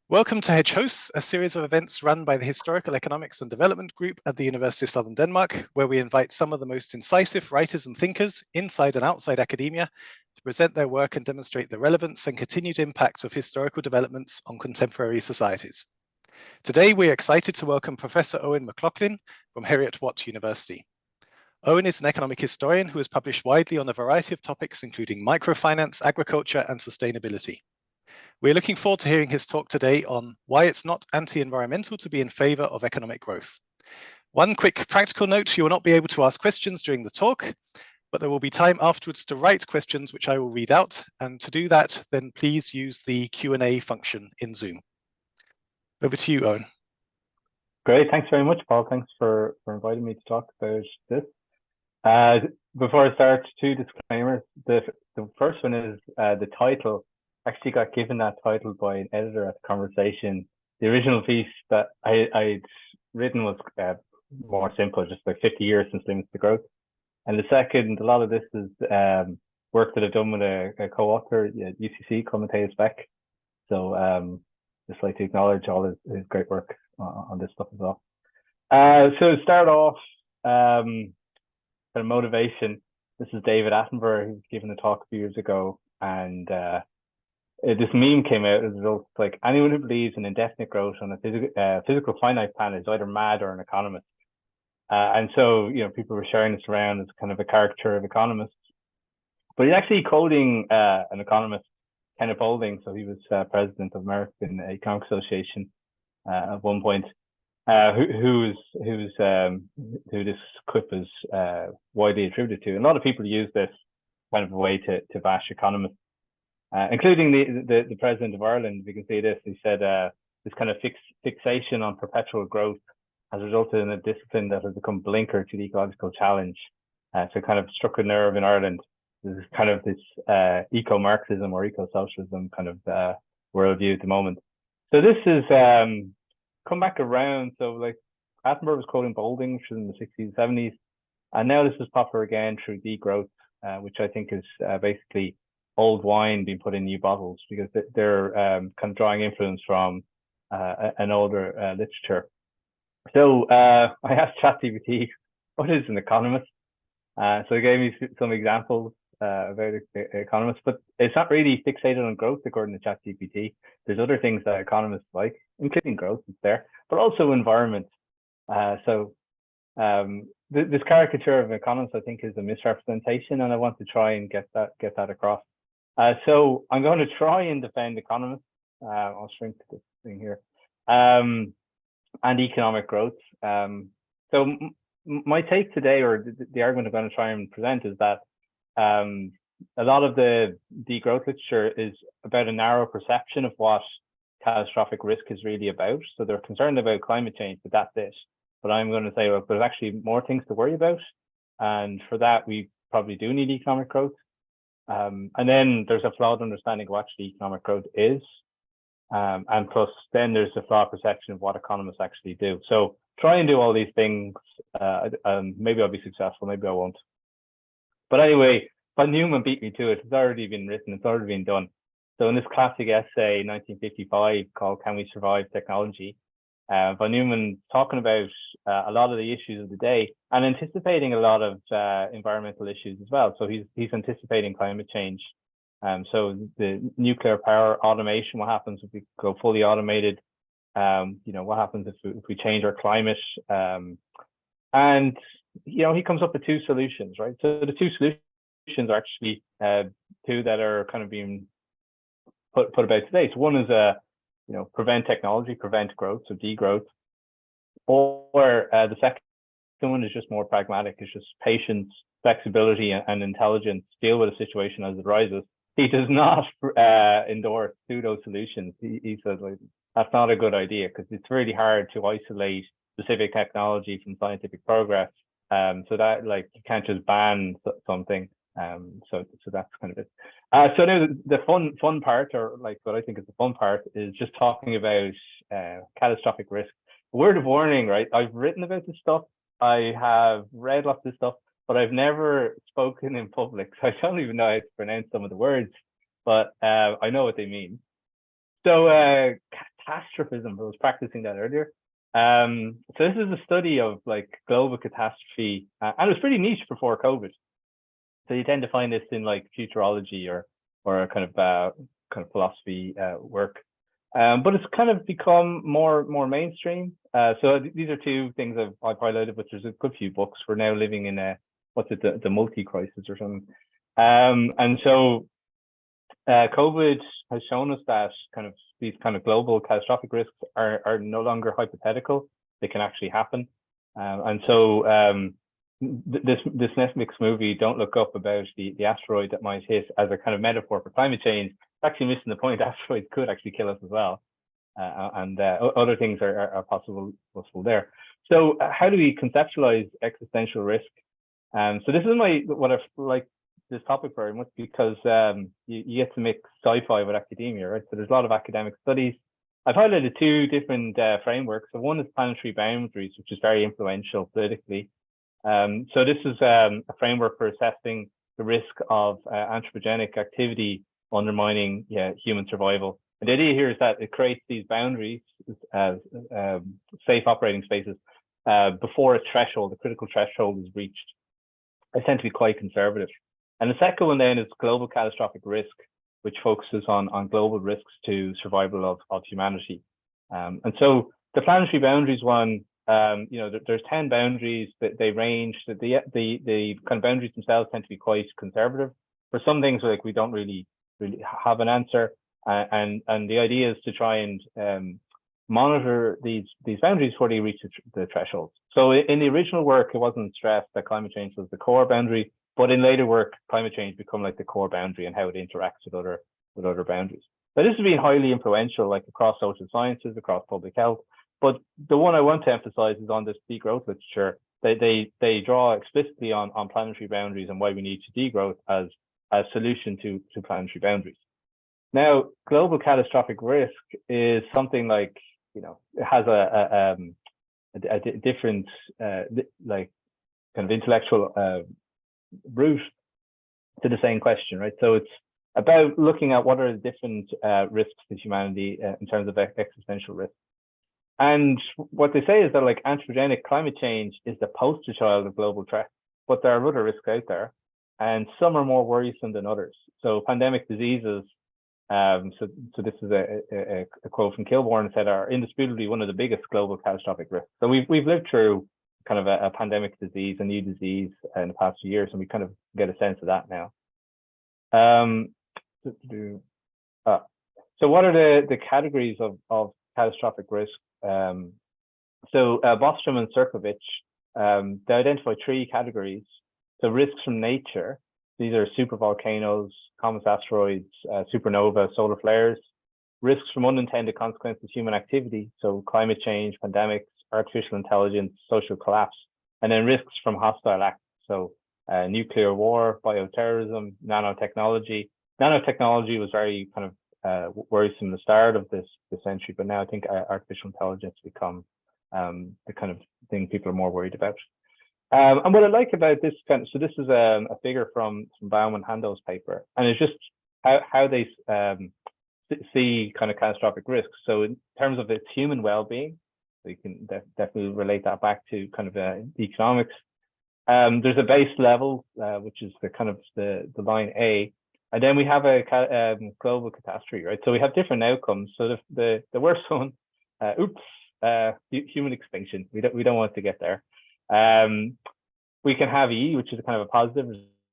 Welcome to HEDG Hosts, a series of events run by the Historical Economics and Development Group at the University of Southern Denmark, where we invite some of the most incisive writers and thinkers inside and outside academia to present their work and demonstrate the relevance and continued impact of historical developments on contemporary societies. Today, we're excited to welcome Professor Eoin McLaughlin from Heriot-Watt University. Eoin is an economic historian who has published widely on a variety of topics, including microfinance, agriculture, and sustainability. We're looking forward to hearing his talk today on why it's not anti-environmental to be in favor of economic growth. One quick practical note, you will not be able to ask questions during the talk, but there will be time afterwards to write questions, which I will read out. And to do that, then please use the Q&A function in Zoom. Over to you, Eoin. Great, thanks very much, Paul. Thanks for inviting me to talk about this. Before I start, two disclaimers. The first one is the title. Actually got given that title by an editor at the Conversation. The original piece that I'd written was more simple, just like 50 years since limits to growth. And the second, a lot of this is work that I've done with a co-author at UCC called Matthias Beck. So just like to acknowledge all his great work on this stuff as well. So to start off, kind of motivation. This is David Attenborough, who was given a talk a few years ago, and this meme came out as a result. Like, anyone who believes in indefinite growth on a physical finite planet is either mad or an economist. And so, people were sharing this around as kind of a caricature of economists. But he's actually quoting an economist, Kenneth Boulding. So he was president of American Economic Association at one point, who this quip is widely attributed to. And a lot of people use this kind of a way to bash economists. Including the president of Ireland. We can see this. He said this kind of fixation on perpetual growth has resulted in a discipline that has become blinker to the ecological challenge. So it kind of struck a nerve in Ireland. There's kind of this eco-Marxism or eco-socialism kind of worldview at the moment. So this is come back around. So like Attenborough was quoting Boulding, which was in the 60s, 70s. And now this is popular again through degrowth, which I think is basically old wine being put in new bottles, because they're kind of drawing influence from an older literature. So I asked ChatGPT, what is an economist? So it gave me some examples about economists, but it's not really fixated on growth according to ChatGPT. There's other things that economists like, including growth, it's there, but also environment. This caricature of economists, I think, is a misrepresentation, and I want to try and get that across. So I'm going to try and defend economists. I'll shrink this thing here, and economic growth. So my take today, or the argument I'm going to try and present, is that a lot of the degrowth literature is about a narrow perception of what catastrophic risk is really about. So they're concerned about climate change, but that's it. But I'm going to say, look, there's actually more things to worry about, and for that we probably do need economic growth. And then there's a flawed understanding of what actually economic growth is. And plus then there's a flawed perception of what economists actually do. So try and do all these things. Maybe I'll be successful, maybe I won't. But anyway, von Neumann beat me to it. It's already been written, it's already been done. So in this classic essay, 1955, called Can We Survive Technology? Von Neumann talking about a lot of the issues of the day and anticipating a lot of environmental issues as well. So he's anticipating climate change. So the nuclear power automation, what happens if we go fully automated? What happens if we change our climate? And he comes up with two solutions, right? So the two solutions are actually two that are kind of being put about today. So one is prevent technology, prevent growth, so degrowth. Or the second one is just more pragmatic. It's just patience, flexibility, and intelligence. Deal with a situation as it arises. He does not endorse pseudo solutions. He says, like, that's not a good idea, because it's really hard to isolate specific technology from scientific progress. So that, like, you can't just ban something. So that's kind of it. So now the fun part, or like what I think is the fun part, is just talking about catastrophic risk. Word of warning, right? I've written about this stuff. I have read lots of this stuff, but I've never spoken in public. So I don't even know how to pronounce some of the words, but I know what they mean. So catastrophism. I was practicing that earlier. So this is a study of like global catastrophe, and it was pretty niche before COVID. So you tend to find this in like futurology or kind of philosophy work. But it's kind of become more mainstream. So these are two things I've highlighted, but there's a good few books. We're now living in the multi-crisis or something. And so COVID has shown us that these kind of global catastrophic risks are no longer hypothetical. They can actually happen. And so this Netflix movie, Don't Look Up, about the asteroid that might hit as a kind of metaphor for climate change, actually missing the point. Asteroids could actually kill us as well. And other things are possible there. So how do we conceptualize existential risk? So this is what I like this topic very much, because you get to mix sci-fi with academia, right? So there's a lot of academic studies. I've highlighted two different frameworks. So one is planetary boundaries, which is very influential politically. So this is a framework for assessing the risk of anthropogenic activity undermining human survival. And the idea here is that it creates these boundaries as safe operating spaces before a threshold, the critical threshold, is reached. I tend to be quite conservative. And the second one then is global catastrophic risk, which focuses on global risks to survival of humanity. And so the planetary boundaries one, there's 10 boundaries that they range. The kind of boundaries themselves tend to be quite conservative. For some things, like we don't really have an answer, and the idea is to try and monitor these boundaries before they reach the threshold. So in the original work, it wasn't stressed that climate change was the core boundary, but in later work, climate change become like the core boundary and how it interacts with other boundaries. Now, this has been highly influential, like across social sciences, across public health. But the one I want to emphasize is on this degrowth literature. They draw explicitly on planetary boundaries and why we need to degrowth as a solution to planetary boundaries. Now, global catastrophic risk is something like, it has a different like kind of intellectual route to the same question, right? So it's about looking at what are the different risks to humanity in terms of existential risk. And what they say is that like anthropogenic climate change is the poster child of global threat, but there are other risks out there, and some are more worrisome than others. So pandemic diseases, so this is a quote from Kilborn, said, are indisputably one of the biggest global catastrophic risks. So we've lived through kind of a pandemic disease, a new disease in the past few years, and we kind of get a sense of that now. So what are the categories of catastrophic risk? So Bostrom and Cirkovich, they identify three categories. So risks from nature, these are supervolcanoes, comet asteroids, supernova, solar flares. Risks from unintended consequences of human activity, so climate change, pandemics, artificial intelligence, social collapse. And then risks from hostile acts, so nuclear war, bioterrorism, nanotechnology. Nanotechnology was very kind of worrisome at the start of this century, but now I think artificial intelligence become the kind of thing people are more worried about. And what I like about this so this is a figure from Baum and Hando's paper, and it's just how they see kind of catastrophic risks. So in terms of its human well-being, so you can definitely relate that back to kind of the economics. There's a base level, which is the kind of the line A. And then we have a global catastrophe, right? So we have different outcomes. So the worst one, human extinction. We don't want to get there. We can have E, which is a kind of a positive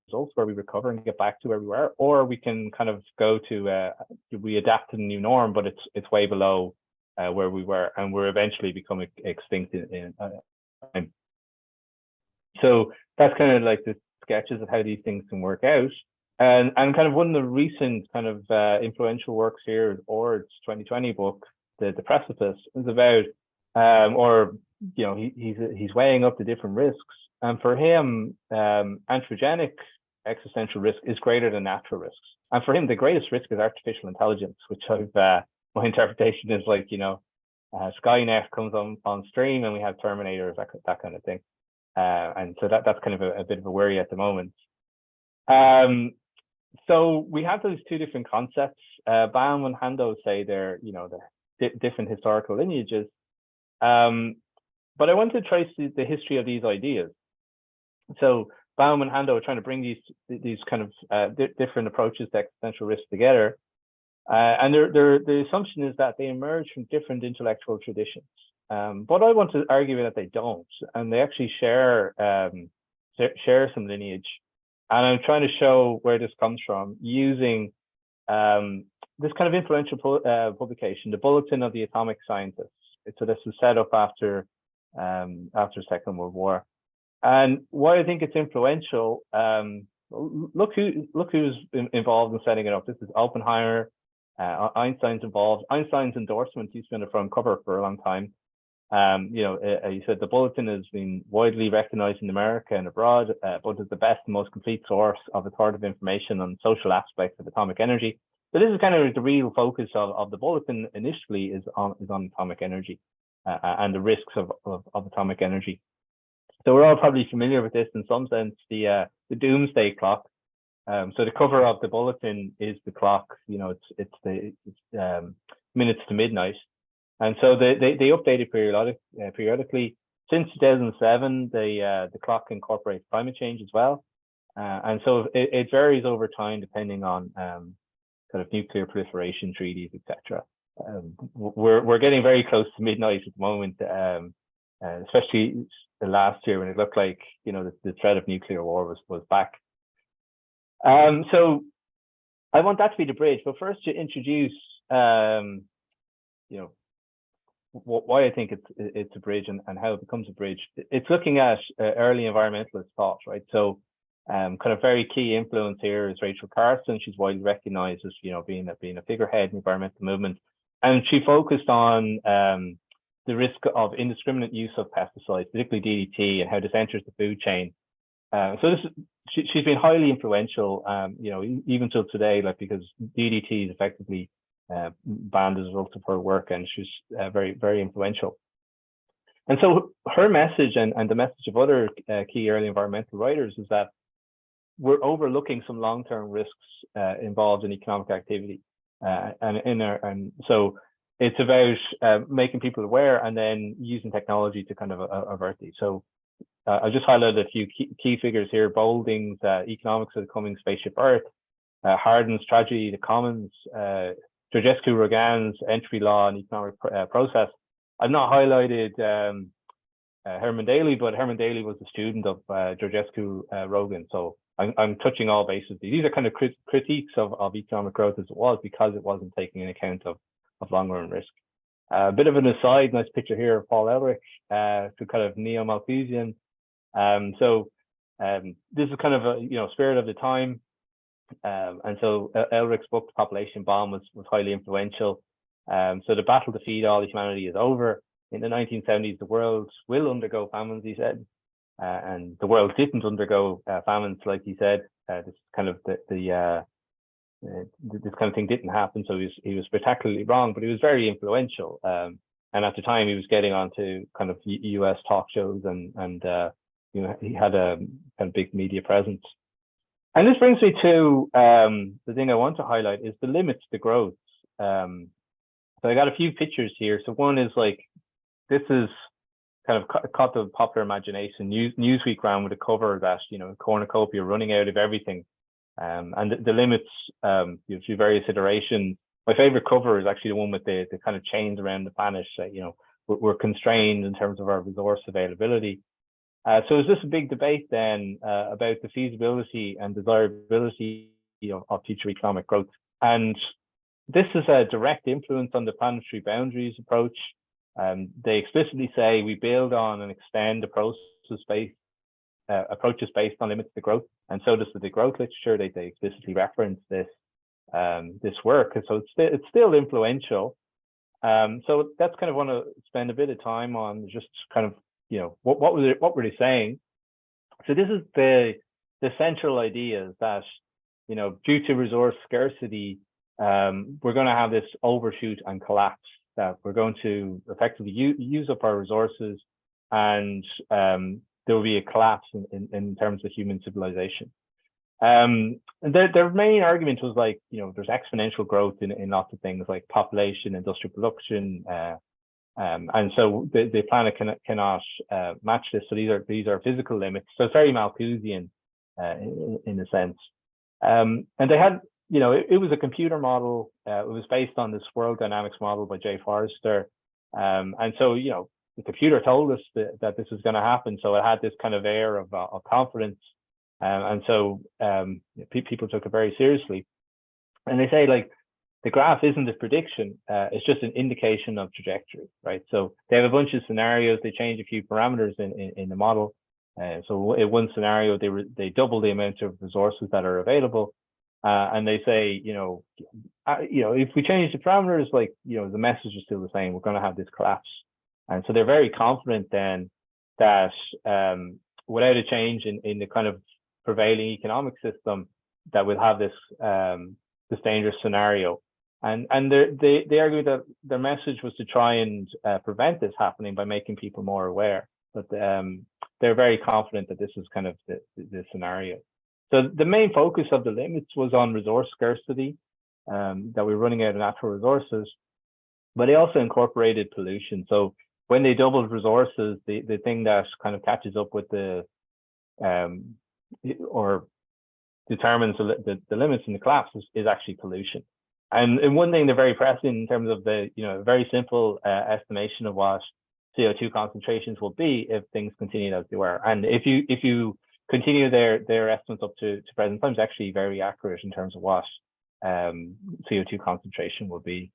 result where we recover and get back to where we were, or we can kind of go to we adapt to the new norm, but it's way below where we were, and we're eventually becoming extinct in time. So that's kind of like the sketches of how these things can work out. And kind of one of the recent kind of influential works here, Ord's 2020 book, The Precipice, is about, he's weighing up the different risks. And for him, anthropogenic existential risk is greater than natural risks. And for him, the greatest risk is artificial intelligence, which my interpretation is like, Skynet comes on stream and we have Terminators, that kind of thing. And so that's kind of a bit of a worry at the moment. So we have those two different concepts. Baum and Hando say they're different historical lineages. But I want to trace the history of these ideas. So Baum and Hando are trying to bring these kind of different approaches to existential risk together. And the assumption is that they emerge from different intellectual traditions. But I want to argue that they don't, and they actually share some lineage. And I'm trying to show where this comes from using this kind of influential publication, the Bulletin of the Atomic Scientists. So this was set up after Second World War. And why I think it's influential, look who's involved in setting it up. This is Oppenheimer, Einstein's involved. Einstein's endorsement used to be on the front cover for a long time. He said the bulletin has been widely recognized in America and abroad, but is the best and most complete source of authoritative information on social aspects of atomic energy. So this is kind of the real focus of the bulletin initially is on atomic energy and the risks of atomic energy. So we're all probably familiar with this in some sense, the doomsday clock. So the cover of the bulletin is the clock. It's minutes to midnight. And so they update it periodically. Since 2007, the clock incorporates climate change as well. And so it varies over time depending on kind of nuclear proliferation treaties, etc. We're getting very close to midnight at the moment, especially the last year when it looked like the threat of nuclear war was back. So I want that to be the bridge, but first to introduce why I think it's a bridge and how it becomes a bridge. It's looking at early environmentalist thought, right? So kind of very key influence here is Rachel Carson. She's widely recognized as being a figurehead in the environmental movement, and she focused on the risk of indiscriminate use of pesticides, particularly DDT, and how this enters the food chain. So she's been highly influential, even till today, because DDT is effectively banned as a result of her work, and she's very, very influential. And so her message and the message of other key early environmental writers is that we're overlooking some long-term risks involved in economic activity, and so it's about making people aware and then using technology to kind of avert these. So I just highlighted a few key figures here: Bolding's Economics of the Coming Spaceship Earth, Hardin's Tragedy of the Commons, Georgescu-Roegan's Entry Law and Economic Process. I've not highlighted Herman Daly, but Herman Daly was a student of Georgescu-Roegan. So I'm touching all bases. These are kind of critiques of economic growth as it was, because it wasn't taking into account of long-run risk. A bit of an aside, nice picture here of Paul Ehrlich, to kind of neo-Malthusian. So this is kind of a spirit of the time. And so Ehrlich's book, The Population Bomb, was highly influential. So the battle to feed all humanity is over. In the 1970s, the world will undergo famines, he said. And the world didn't undergo famines, like he said. This kind of this kind of thing didn't happen. So he was spectacularly wrong, but he was very influential. And at the time, he was getting onto kind of US talk shows, and he had a kind of big media presence. And this brings me to the thing I want to highlight is the limits to growth. So I got a few pictures here. So one is this is kind of caught the popular imagination. Newsweek ran with a cover that, cornucopia, running out of everything. And the limits, through various iterations. My favorite cover is actually the one with the kind of chains around the planet. We're constrained in terms of our resource availability. So is this a big debate then about the feasibility and desirability of future economic growth? And this is a direct influence on the planetary boundaries approach. They explicitly say we build on and extend approaches based on limits to growth, and so does the degrowth literature. They explicitly reference this work, and so it's still influential. So that's kind of want to spend a bit of time on, just kind of what were they saying. So this is the central idea, is that due to resource scarcity, we're going to have this overshoot and collapse, that we're going to effectively use up our resources, and there will be a collapse in terms of human civilization. Their main argument was like, there's exponential growth in lots of things like population, industrial production, and so the planet cannot match this. So these are physical limits. So it's very Malthusian in a sense. And they had, it was a computer model. It was based on this world dynamics model by Jay Forrester. And so, the computer told us that this was going to happen. So it had this kind of air of confidence. And so people took it very seriously. And they say, like, the graph isn't a prediction. It's just an indication of trajectory, right? So they have a bunch of scenarios. They change a few parameters in the model. So in one scenario, they double the amount of resources that are available. And they say, if we change the parameters, like, the message is still the same. We're going to have this collapse. And so they're very confident then that without a change in the kind of prevailing economic system, that we'll have this dangerous scenario. And they argue that their message was to try and prevent this happening by making people more aware. But they're very confident that this is kind of the scenario. So the main focus of the limits was on resource scarcity, that we're running out of natural resources, but they also incorporated pollution. So when they doubled resources, the thing that kind of catches up with or determines the limits in the collapse is actually pollution. And one thing they're very pressing in terms of the, very simple estimation of what CO2 concentrations will be if things continue as they were. And if you continue their estimates up to present time, it's actually very accurate in terms of what CO2 concentration will be.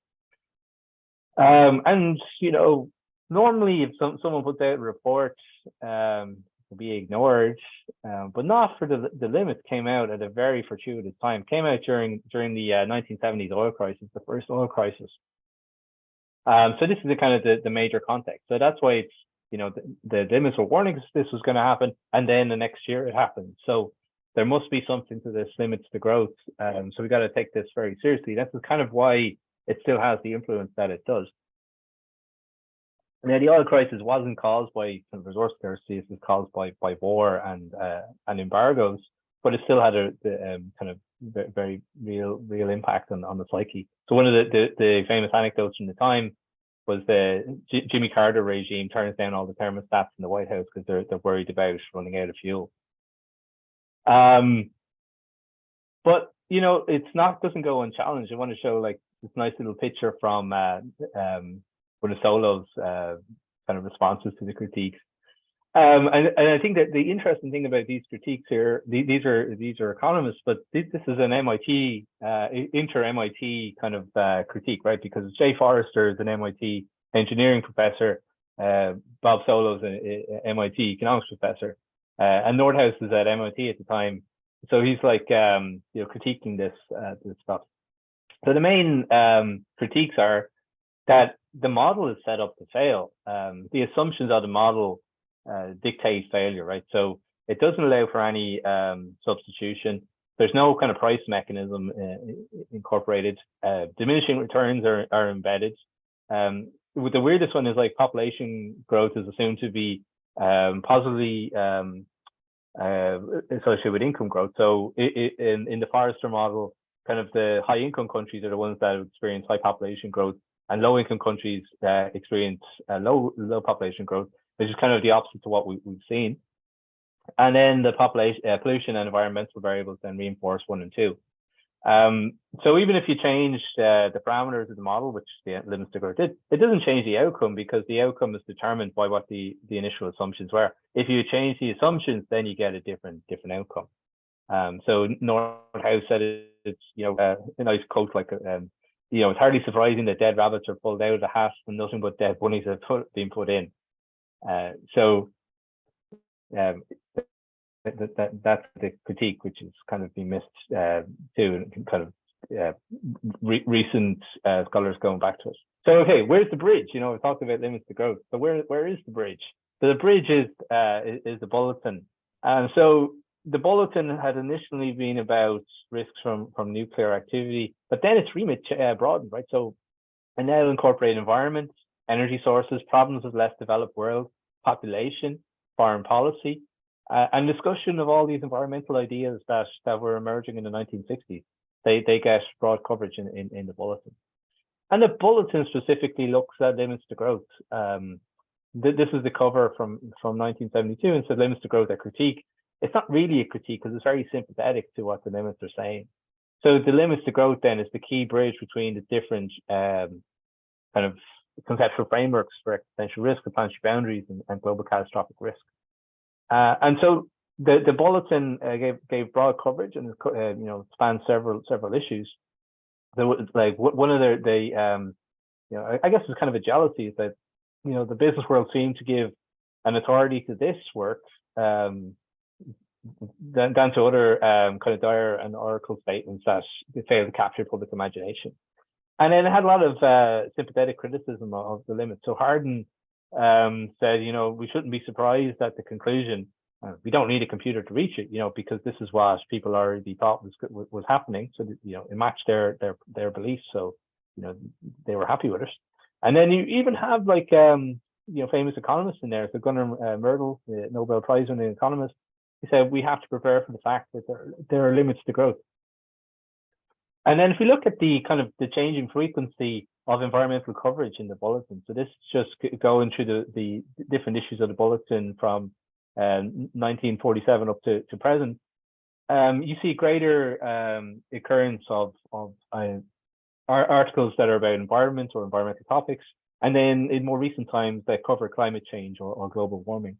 And normally if someone puts out a report, will be ignored, but not for the limits. Came out at a very fortuitous time. Came out during the 1970s oil crisis, the first oil crisis. So this is the kind of the major context. So that's why it's, the limits were warning this was going to happen, and then the next year it happened. So there must be something to this limits to growth. So we got to take this very seriously. That's kind of why it still has the influence that it does. Now, the oil crisis wasn't caused by resource scarcity. It was caused by war and embargoes, but it still had a kind of very real impact on the psyche. So one of the famous anecdotes from the time was the Jimmy Carter regime turns down all the thermostats in the White House because they're worried about running out of fuel. But it's doesn't go unchallenged. I want to show like this nice little picture from one of Solo's kind of responses to the critiques. And I think that the interesting thing about these critiques here, these are economists, but this is an MIT, inter-MIT kind of critique, right? Because Jay Forrester is an MIT engineering professor, Bob Solo's an MIT economics professor, and Nordhaus is at MIT at the time. So he's like, critiquing this stuff. So the main critiques are that the model is set up to fail. The assumptions of the model dictate failure, right? So it doesn't allow for any substitution. There's no kind of price mechanism incorporated. Diminishing returns are embedded. The weirdest one is like population growth is assumed to be positively associated with income growth. So in the Forrester model, kind of the high income countries are the ones that experience high population growth, and low income countries experience low population growth, which is kind of the opposite to what we've seen. And then the pollution and environmental variables then reinforce 1 and 2. So even if you change the parameters of the model, which the limits to growth did, it doesn't change the outcome because the outcome is determined by what the initial assumptions were. If you change the assumptions, then you get a different outcome. So Nordhaus said it's a nice quote like it's hardly surprising that dead rabbits are pulled out of the hat when nothing but dead bunnies have been put in. That's the critique, which is kind of been missed too, and kind of recent scholars going back to it. So, okay, where's the bridge? We talked about limits to growth, but where is the bridge? So the bridge is the bulletin. So the bulletin had initially been about risks from nuclear activity, but then its remit broadened, right? So I now incorporate environment, energy sources, problems of less developed world, population, foreign policy. and discussion of all these environmental ideas that were emerging in the 1960s. They get broad coverage in the bulletin. And the bulletin specifically looks at limits to growth. This is the cover from 1972, and said limits to growth are critique. It's not really a critique because it's very sympathetic to what the limits are saying. So the limits to growth then is the key bridge between the different kind of conceptual frameworks for existential risk, the planetary boundaries, and global catastrophic risk. And so the bulletin gave broad coverage and spanned several issues. There was like one of I guess it's kind of a jealousy that the business world seemed to give an authority to this work than to other kind of dire and oracle statements that failed to capture public imagination. And then it had a lot of sympathetic criticism of the limits. So Harden said, we shouldn't be surprised at the conclusion. We don't need a computer to reach it, because this is what people already thought was happening. So that, it matched their beliefs. So they were happy with it. And then you even have like famous economists in there. So Gunnar Myrdal, the Nobel Prize winning economist, he said we have to prepare for the fact that there are limits to growth. And then if we look at the kind of the changing frequency of environmental coverage in the bulletin, so this is just going through the different issues of the bulletin from 1947 up to present, you see greater occurrence of articles that are about environment or environmental topics, and then in more recent times that cover climate change or global warming.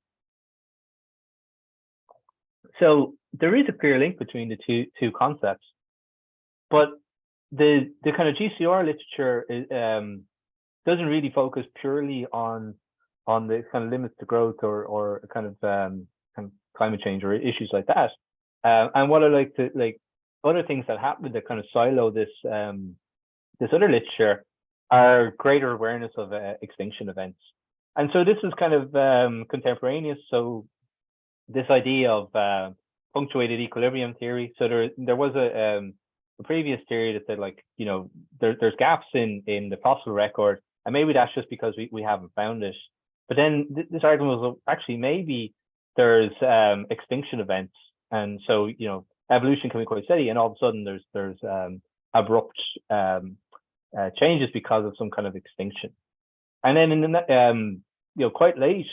So there is a clear link between the two concepts, but the kind of GCR literature doesn't really focus purely on the kind of limits to growth or kind of climate change or issues like that. And what I like to other things that happen that kind of silo this other literature are greater awareness of extinction events. And so this is kind of contemporaneous. So this idea of punctuated equilibrium theory. So there was a previous theory that said there's gaps in the fossil record, and maybe that's just because we haven't found it. But then this argument was actually maybe there's extinction events, and so evolution can be quite steady, and all of a sudden there's abrupt changes because of some kind of extinction. And then in the quite late,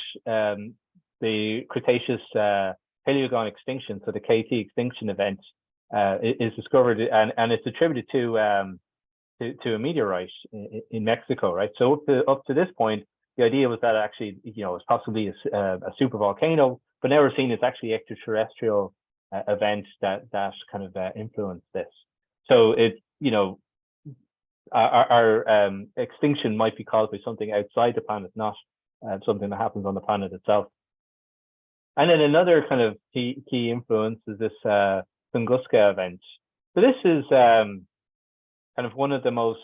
the Cretaceous Paleogene extinction, so the KT extinction event, is discovered, and it's attributed to a meteorite in Mexico, right? So up to this point, the idea was that actually, it's possibly a super volcano, but now we're seeing it's actually extraterrestrial events that kind of influence this. So our extinction might be caused by something outside the planet, not something that happens on the planet itself. And then another kind of key influence is this Tunguska event. So this is kind of one of the most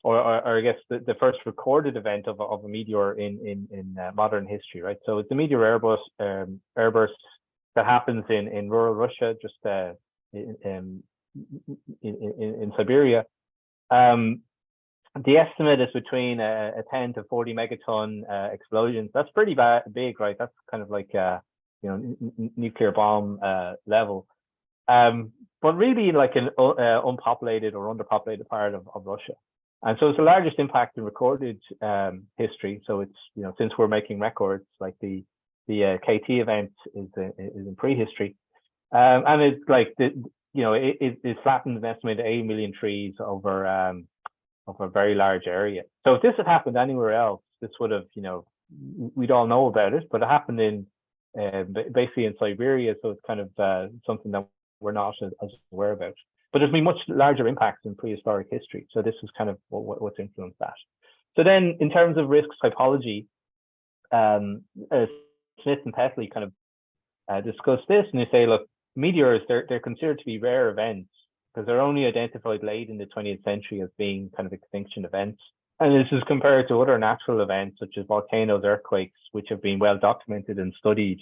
or I guess the first recorded event of a meteor in modern history, right? So it's a meteor airburst that happens in rural Russia, just in Siberia. The estimate is between a 10 to 40 megaton explosion. That's pretty big, right? That's kind of like nuclear bomb level. But really like an unpopulated or underpopulated part of Russia. And so it's the largest impact in recorded history. So it's, since we're making records, like the KT event is in prehistory. And it's like, it flattened an estimated 80 million trees over a very large area. So if this had happened anywhere else, this would have, we'd all know about it, but it happened in basically in Siberia. So it's kind of something that we're not as aware about. But there's been much larger impacts in prehistoric history. So this is kind of what's influenced that. So then in terms of risk typology, Smith and Petley kind of discuss this, and they say, look, meteors, they're considered to be rare events because they're only identified late in the 20th century as being kind of extinction events. And this is compared to other natural events such as volcanoes, earthquakes, which have been well documented and studied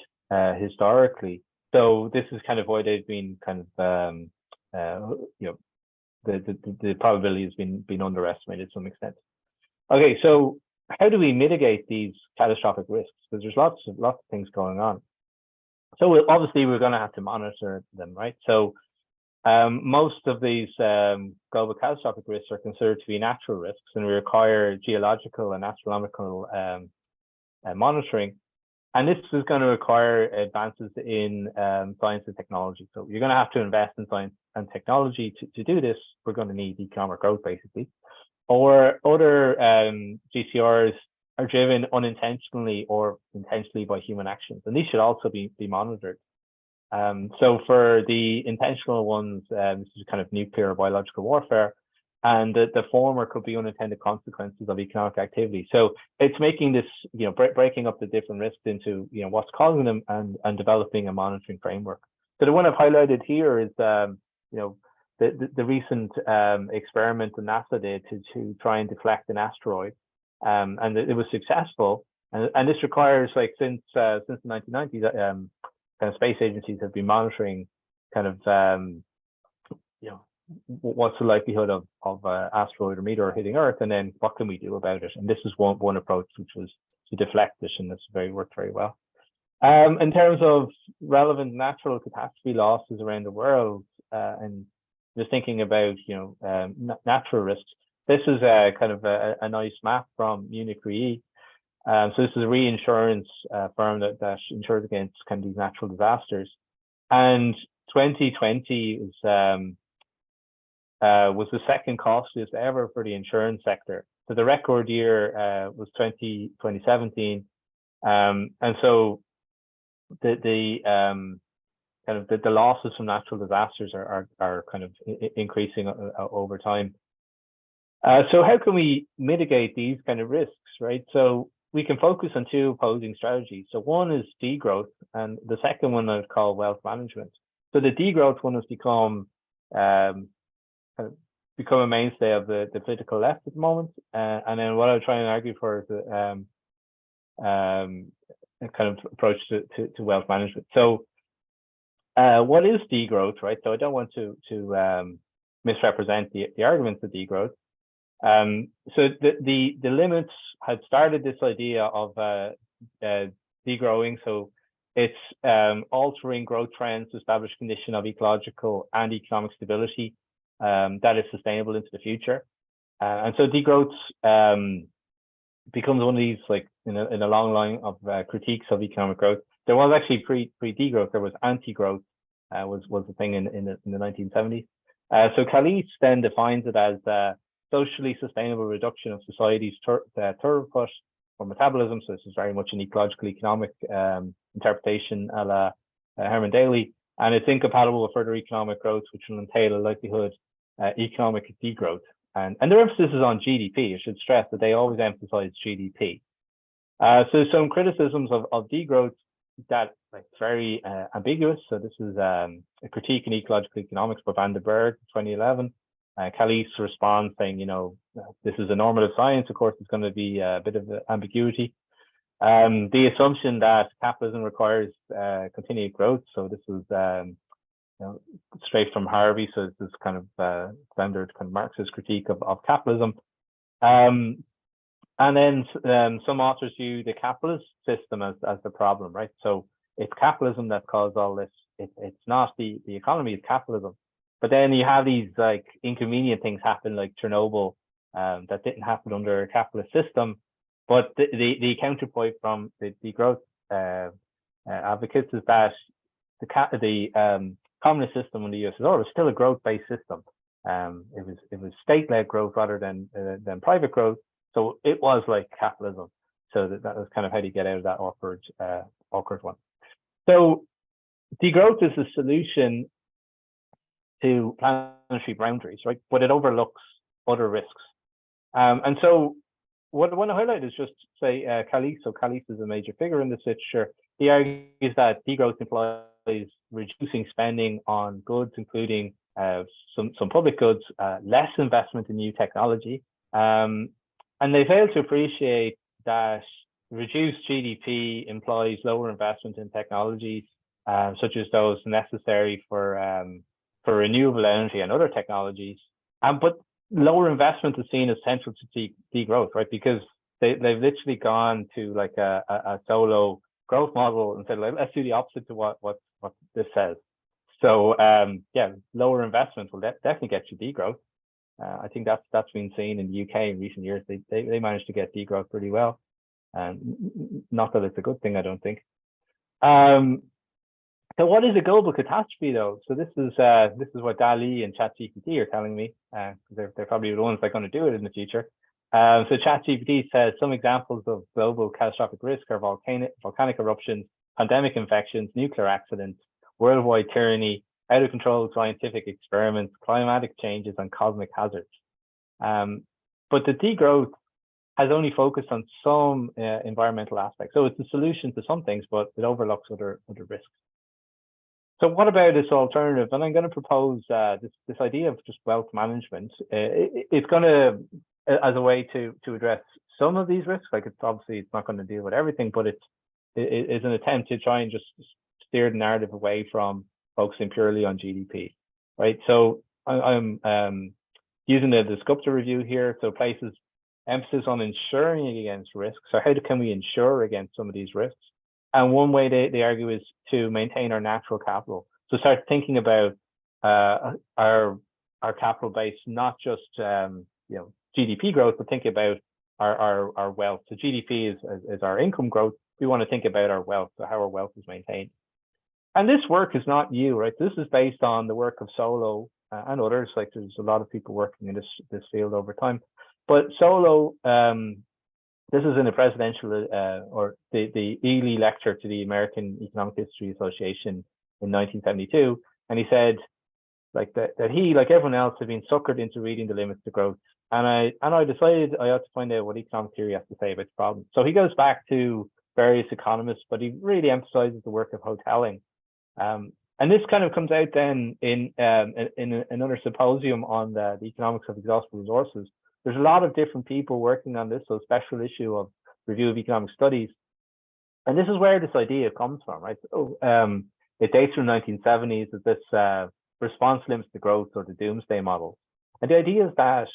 historically. So this is kind of why they've been kind of the probability has been underestimated to some extent. Okay, so how do we mitigate these catastrophic risks? Because there's lots of things going on. So obviously we're going to have to monitor them, right? So most of these global catastrophic risks are considered to be natural risks, and we require geological and astronomical monitoring. And this is going to require advances in science and technology. So you're going to have to invest in science and technology to do this. We're going to need economic growth, basically. Or other GCRs are driven unintentionally or intentionally by human actions, and these should also be monitored. So for the intentional ones, this is kind of nuclear or biological warfare, and the former could be unintended consequences of economic activity. So it's making this, breaking up the different risks into, what's causing them and developing a monitoring framework. So the one I've highlighted here is, the recent experiment that NASA did to try and deflect an asteroid, and it was successful. And this requires, like, since the 1990s, kind of space agencies have been monitoring kind of, what's the likelihood of asteroid or meteor hitting Earth, and then what can we do about it? And this is one approach, which was to deflect it, and this worked very well. In terms of relevant natural catastrophe losses around the world, and just thinking about natural risks, this is a kind of a nice map from Munich Re. So this is a reinsurance firm that insures against kind of these natural disasters, and 2020 was the second costliest ever for the insurance sector. So the record year was 2017, and so the kind of the losses from natural disasters are kind of increasing over time. So how can we mitigate these kind of risks, right? So we can focus on two opposing strategies. So one is degrowth, and the second one I'd call wealth management. So the degrowth one has become a mainstay of the political left at the moment, and then what I try and argue for is a kind of approach to wealth management. So what is degrowth, right? So I don't want to misrepresent the arguments of degrowth. So the limits had started this idea of degrowing. So it's altering growth trends to establish a condition of ecological and economic stability that is sustainable into the future. And so degrowth becomes one of these, like, in a long line of critiques of economic growth. There was actually pre-degrowth, there was anti-growth, was the thing in the 1970s. So Calise then defines it as socially sustainable reduction of society's throughput or metabolism. So this is very much an ecological economic interpretation a la Herman Daly, and it's incompatible with further economic growth, which will entail a likelihood economic degrowth. And their emphasis is on GDP. I should stress that they always emphasize GDP. So some criticisms of degrowth that, like, very ambiguous. So this is a critique in ecological economics by Van den Berg, 2011. Calise responds saying, this is a normative science. Of course, it's going to be a bit of ambiguity. The assumption that capitalism requires continued growth. So this is straight from Harvey. So this is kind of standard kind of Marxist critique of capitalism. And then some authors view the capitalist system as the problem, right? So it's capitalism that caused all this. It's not the economy, it's capitalism. But then you have these, like, inconvenient things happen, like Chernobyl, that didn't happen under a capitalist system. But the counterpoint from the degrowth advocates is that the communist system in the USSR was still a growth-based system. It was state-led growth rather than private growth. So it was like capitalism. So that was kind of how you get out of that awkward one. So degrowth is a solution to planetary boundaries, right? But it overlooks other risks. And so what I want to highlight is just say Calise. So Calise is a major figure in this literature. He argues that degrowth implies reducing spending on goods, including some public goods, less investment in new technology. And they fail to appreciate that reduced GDP implies lower investment in technologies, such as those necessary for renewable energy and other technologies. But lower investment is seen as central to degrowth, right? Because they've literally gone to like a solo growth model and said, let's do the opposite to what this says. So yeah, lower investment will definitely get you degrowth. I think that's been seen in the UK in recent years. They managed to get degrowth pretty well, and not that it's a good thing, I don't think. So what is a global catastrophe, though? So this is what DALL-E and ChatGPT are telling me. They're probably the ones that are going to do it in the future. So ChatGPT says some examples of global catastrophic risk are volcanic eruptions, pandemic infections, nuclear accidents, worldwide tyranny, out of control scientific experiments, climatic changes, and cosmic hazards. But the degrowth has only focused on some environmental aspects. So it's a solution to some things, but it overlooks other risks. So what about this alternative? And I'm going to propose this idea of just wealth management. It's going to, as a way to address some of these risks. Like it's not going to deal with everything, but it is an attempt to try and just steer the narrative away from focusing purely on GDP, right? So I'm using the Sculptor review here. So places emphasis on insuring against risks. So how can we insure against some of these risks? And one way they argue is to maintain our natural capital. So start thinking about our capital base, not just GDP growth, but think about our wealth. So GDP is our income growth. We want to think about our wealth, so how our wealth is maintained. And this work is not new, right? This is based on the work of Solow and others. Like there's a lot of people working in this field over time. But Solow, this is in the presidential or the Ely lecture to the American Economic History Association in 1972, and he said like that he, like everyone else, had been suckered into reading The Limits to Growth. And I decided I ought to find out what economic theory has to say about the problem. So he goes back to various economists, but he really emphasizes the work of Hotelling. And this kind of comes out then in another symposium on the economics of exhaustible resources. There's a lot of different people working on this, so a special issue of Review of Economic Studies. And this is where this idea comes from, right? So, it dates from the 1970s as this response limits to growth, or the doomsday model. And the idea is that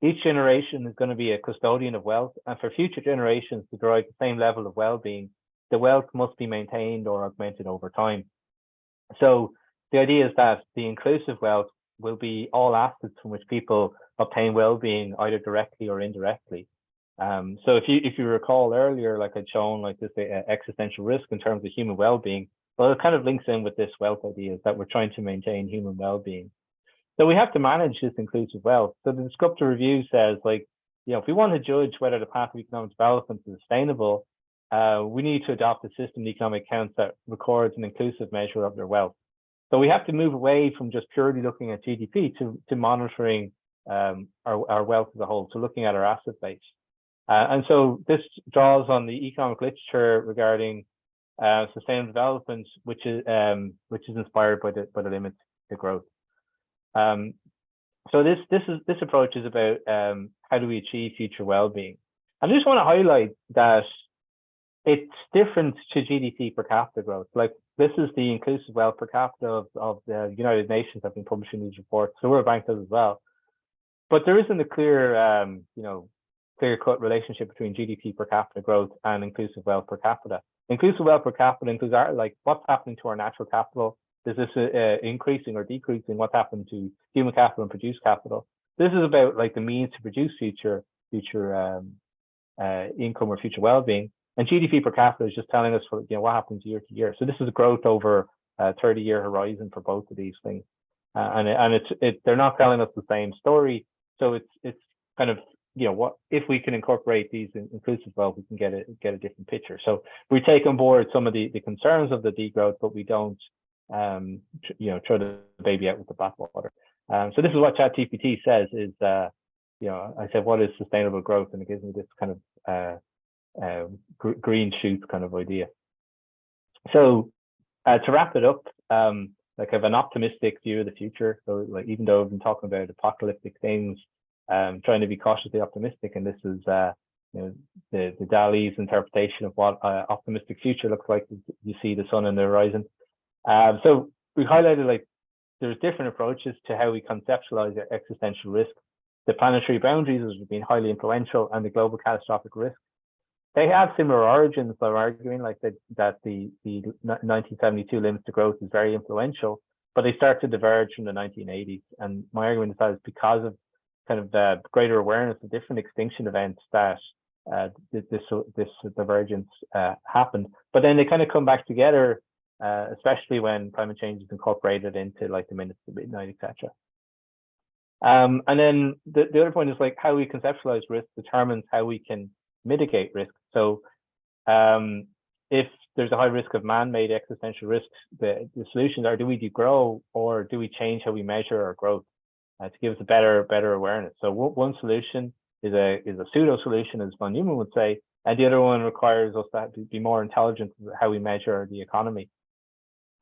each generation is going to be a custodian of wealth, and for future generations to derive the same level of well-being, the wealth must be maintained or augmented over time. So the idea is that the inclusive wealth will be all assets from which people obtain well-being either directly or indirectly. So if you recall earlier, like I'd shown like this existential risk in terms of human well-being, well, it kind of links in with this wealth idea that we're trying to maintain human well-being. So we have to manage this inclusive wealth. So the Sculptor review says, like, if we want to judge whether the path of economic development is sustainable, we need to adopt a system of economic accounts that records an inclusive measure of their wealth. So we have to move away from just purely looking at GDP to monitoring our wealth as a whole, so looking at our asset base. And so this draws on the economic literature regarding sustainable development, which is inspired by the limits to growth. So this approach is about how do we achieve future well-being. I just want to highlight that it's different to GDP per capita growth. Like this is the inclusive wealth per capita of the United Nations have been publishing these reports. So World Bank does as well. But there isn't a clear, clear-cut relationship between GDP per capita growth and inclusive wealth per capita. Inclusive wealth per capita includes what's happening to our natural capital. Is this increasing or decreasing? What's happened to human capital and produced capital? This is about like the means to produce future income or future well-being. And GDP per capita is just telling us what happens year to year. So this is a growth over a 30-year horizon for both of these things. And they're not telling us the same story. So it's kind of what if we can incorporate these inclusive wealth, we can get a different picture. So we take on board some of the concerns of the degrowth, but we don't throw the baby out with the bathwater. So this is what ChatGPT says is I said what is sustainable growth, and it gives me this kind of green shoots kind of idea. So to wrap it up, like I have an optimistic view of the future. So like even though I've been talking about apocalyptic things, trying to be cautiously optimistic, and this is the DALL-E's interpretation of what optimistic future looks like. You see the sun on the horizon. So we highlighted like there's different approaches to how we conceptualize existential risk. The planetary boundaries has been highly influential, and the global catastrophic risk. they have similar origins. So I'm arguing like that the 1972 limits to growth is very influential, but they start to diverge from the 1980s. And my argument is that it's because of kind of the greater awareness of different extinction events that this divergence happened. But then they kind of come back together, especially when climate change is incorporated into like the minutes to midnight, etc. And then the other point is like how we conceptualize risk determines how we can mitigate risk. So if there's a high risk of man-made existential risks, the solutions are, do we degrow or do we change how we measure our growth to give us a better awareness? So one solution is a pseudo solution, as von Neumann would say, and the other one requires us to be more intelligent about how we measure the economy.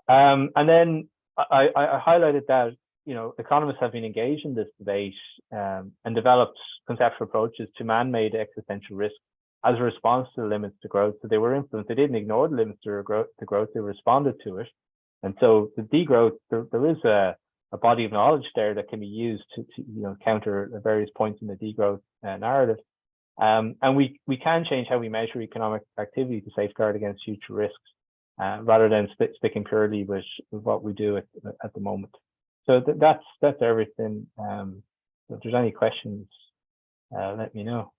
And then I highlighted that, you know, economists have been engaged in this debate and developed conceptual approaches to man-made existential risk as a response to the limits to growth. So they were influenced. They didn't ignore the limits to growth. They responded to it. And so the degrowth, there is a body of knowledge there that can be used to you know, counter various points in the degrowth narrative. And we can change how we measure economic activity to safeguard against future risks, rather than sticking purely with what we do at the moment. So that's everything. If there's any questions, let me know.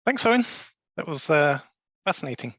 Thanks, Eoin. That was fascinating.